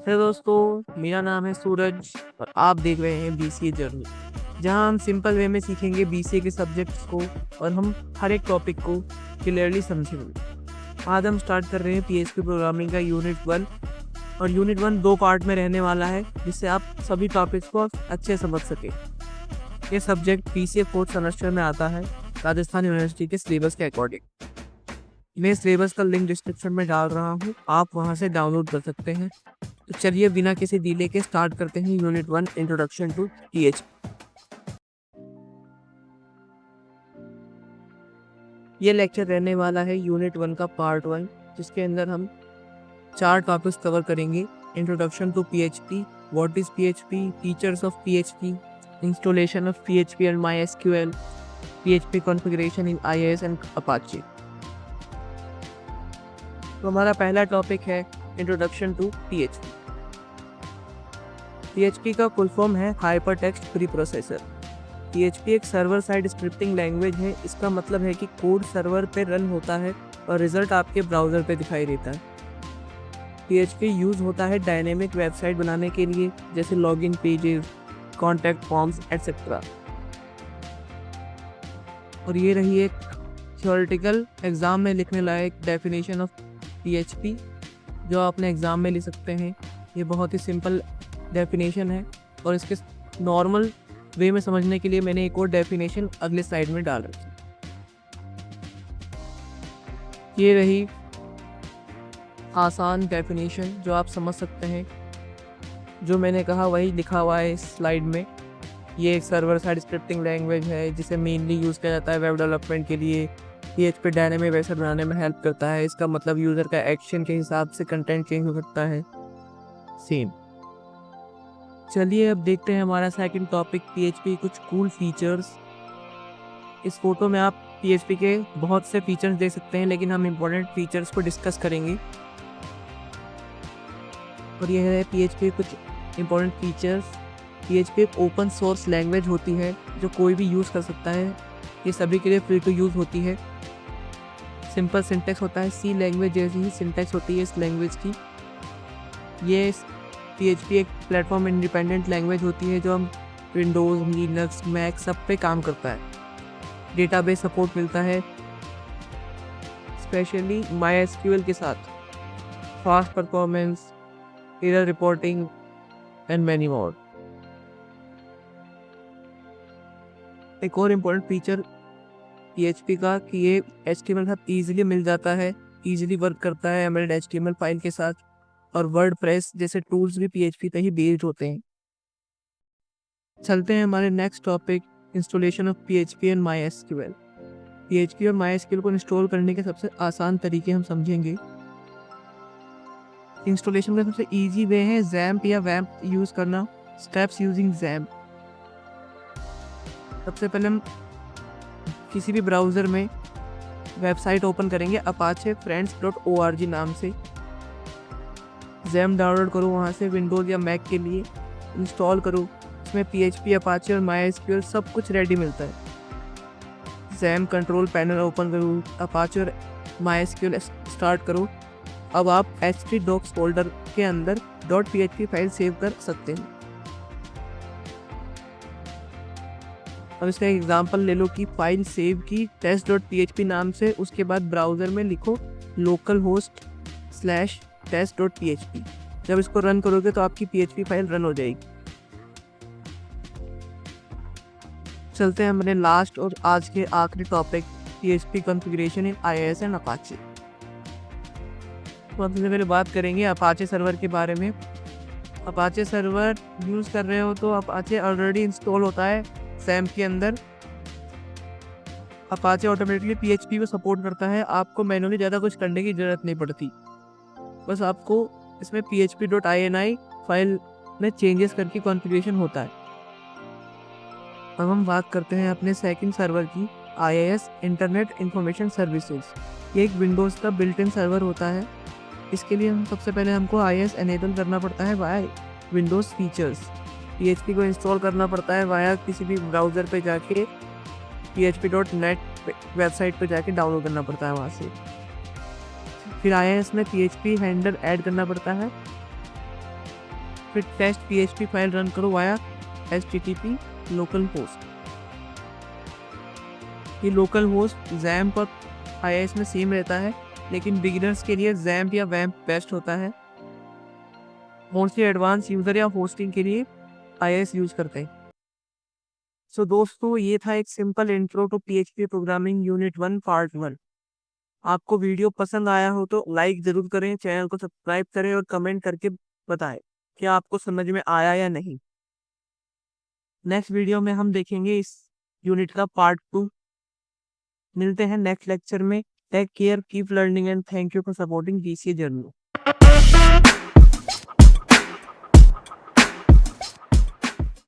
Hello दोस्तों, मेरा नाम है सूरज और आप देख रहे हैं बीसीए जर्नी, जहां हम सिंपल वे में सीखेंगे बीसीए के सब्जेक्ट्स को और हम हर एक टॉपिक को क्लियरली समझेंगे। आज हम स्टार्ट कर रहे हैं पीएचपी प्रोग्रामिंग का यूनिट 1 और यूनिट 1 दो पार्ट में रहने वाला है, जिससे आप सभी टॉपिक्स को अच्छे समझ सके। ये सब्जेक्ट पीसीए फोर्थ सेमेस्टर में आता है राजस्थान यूनिवर्सिटी के सिलेबस के अकॉर्डिंग। मैं सिलेबस का लिंक डिस्क्रिप्शन में डाल रहा हूँ, आप वहाँ से डाउनलोड कर सकते हैं। तो चलिए बिना किसी डिले के स्टार्ट करते हैं यूनिट 1 इंट्रोडक्शन टू पीएचपी। ये लेक्चर रहने वाला है यूनिट 1 का पार्ट 1, जिसके अंदर हम 4 टॉपिक्स कवर करेंगे। Introduction to PHP, what is PHP, features of PHP, installation of PHP and MySQL, PHP configuration in IIS and Apache. तो हमारा पहला टॉपिक है इंट्रोडक्शन टू पीएचपी। पीएचपी का फुल फॉर्म है हाइपरटेक्स्ट प्री प्रोसेसर। पीएचपी एक server side scripting language है। इसका मतलब है कि कोड सर्वर पे रन होता है और रिजल्ट आपके ब्राउज़र पे दिखाई देता है। पीएचपी यूज़ होता है डायनेमिक वेबसाइट बनाने के लिए, जैसे login pages, contact forms etcetera. और ये रही एक थ्योरेटिकल एग्ज़ाम में लिखने लायक डेफिनेशन ऑफ पीएचपी, जो आपने एग्ज़ाम में लिख सकते हैं। ये बहुत ही सिंपल डेफिनेशन है और इसके नॉर्मल वे में समझने के लिए मैंने एक और डेफिनेशन अगले स्लाइड में डाल रखी। ये रही आसान डेफिनेशन जो आप समझ सकते हैं। जो मैंने कहा वही लिखा हुआ है इस स्लाइड में। ये एक सर्वर साइड स्क्रिप्टिंग लैंग्वेज है जिसे मेनली यूज़ किया जाता है वेब डेवलपमेंट के लिए। पीएचपी डायनेमिक वेबसाइट बनाने में हेल्प करता है। इसका मतलब यूज़र का एक्शन के हिसाब से कंटेंट चेंज हो सकता है। सेम। चलिए अब देखते हैं हमारा सेकंड टॉपिक, पीएचपी कुछ कूल फीचर्स। इस फोटो में आप पीएचपी के बहुत से फीचर्स देख सकते हैं, लेकिन हम इम्पोर्टेंट फीचर्स को डिस्कस करेंगे। और यह है पीएचपी कुछ इम्पोर्टेंट फीचर्स। पीएचपी एक ओपन सोर्स लैंग्वेज होती है जो कोई भी यूज़ कर सकता है। ये सभी के लिए फ्री टू यूज़ होती है। सिंपल सिंटेक्स होता है, सी लैंग्वेज जैसी ही सिंटेक्स होती है इस लैंग्वेज की। ये पीएचपी एक प्लेटफॉर्म इंडिपेंडेंट लैंग्वेज होती है जो हम विंडोज़, लिनक्स, मैक सब पे काम करता है। डेटाबेस सपोर्ट मिलता है स्पेशली माईएसक्यूएल के साथ, fast performance, error reporting and many more. एक और इम्पोर्टेंट फीचर पीएचपी का कि ये HTML सब ईजिली मिल जाता है, ईजिली वर्क करता है एमएलड HTML फाइल के साथ। और वर्डप्रेस जैसे टूल्स भी पीएचपी पे ही बेस्ड होते हैं। चलते हैं हमारे next topic, installation of PHP and MySQL. PHP और माईएसक्यूएल को इंस्टॉल करने के सबसे आसान तरीके हम समझेंगे। इंस्टॉलेशन का सबसे ईजी वे है XAMPP या WAMP यूज़ करना। Steps using XAMPP। सबसे पहले हम किसी भी ब्राउज़र में वेबसाइट ओपन करेंगे apache-friends.org नाम से। XAMPP डाउनलोड करो वहाँ से, विंडोज़ या मैक के लिए इंस्टॉल करो। इसमें पीएचपी, अपाचे और माईएसक्यूएल सब कुछ रेडी मिलता है। XAMPP कंट्रोल पैनल ओपन करो, अपाचे और माईएसक्यूएल स्टार्ट करो। अब आप htdocs फोल्डर के अंदर .php फाइल सेव कर सकते हैं। अब इसका एग्जांपल ले लो कि फाइल सेव की test.php नाम से, उसके बाद ब्राउज़र में लिखो localhost/test.php। जब इसको रन करोगे तो आपकी PHP फाइल रन हो जाएगी। चलते हैं हमारे लास्ट और आज के आखिरी topic, PHP configuration in IIS and Apache. तो सबसे पहले बात करेंगे अपाचे सर्वर के बारे में। अपाचे सर्वर यूज़ कर रहे हो तो अपाचे ऑलरेडी इंस्टॉल होता है XAMPP के अंदर। अपाचे ऑटोमेटिकली पीएचपी को सपोर्ट करता है। आपको मैनुअली ज़्यादा कुछ करने की ज़रूरत नहीं पड़ती, बस आपको इसमें php.ini फाइल में चेंजेस करके कॉन्फ़िगरेशन होता है। अब हम बात करते हैं अपने सेकंड सर्वर की, IIS इंटरनेट इंफॉर्मेशन सर्विसेज। ये एक विंडोज़ का बिल्ट इन सर्वर होता है। इसके लिए हम सबसे पहले हमको IIS एनेबल करना पड़ता है वाया विंडोज़ फीचर्स। PHP को इंस्टॉल करना पड़ता है वाया किसी भी ब्राउज़र पे जाके php.net वेबसाइट पे जाके डाउनलोड करना पड़ता है वहाँ से। फिर IIS में PHP हैंडलर ऐड करना पड़ता है फिर टेस्ट PHP फाइल रन करो वाया HTTP लोकल होस्ट। ये लोकल होस्ट XAMPP और IIS में सेम रहता है, लेकिन बिगिनर्स के लिए XAMPP या WAMP बेस्ट होता है। मोस्टली एडवांस यूजर या होस्टिंग के लिए IIS यूज करते हैं। सो दोस्तों, ये था एक simple intro to PHP programming unit 1 part 1। आपको वीडियो पसंद आया हो तो लाइक जरूर करें, चैनल को सब्सक्राइब करें और कमेंट करके बताएं कि आपको समझ में आया या नहीं। नेक्स्ट वीडियो में हम देखेंगे इस यूनिट का पार्ट 2। मिलते हैं नेक्स्ट लेक्चर में। Take care, keep learning and thank you for supporting BCA journey.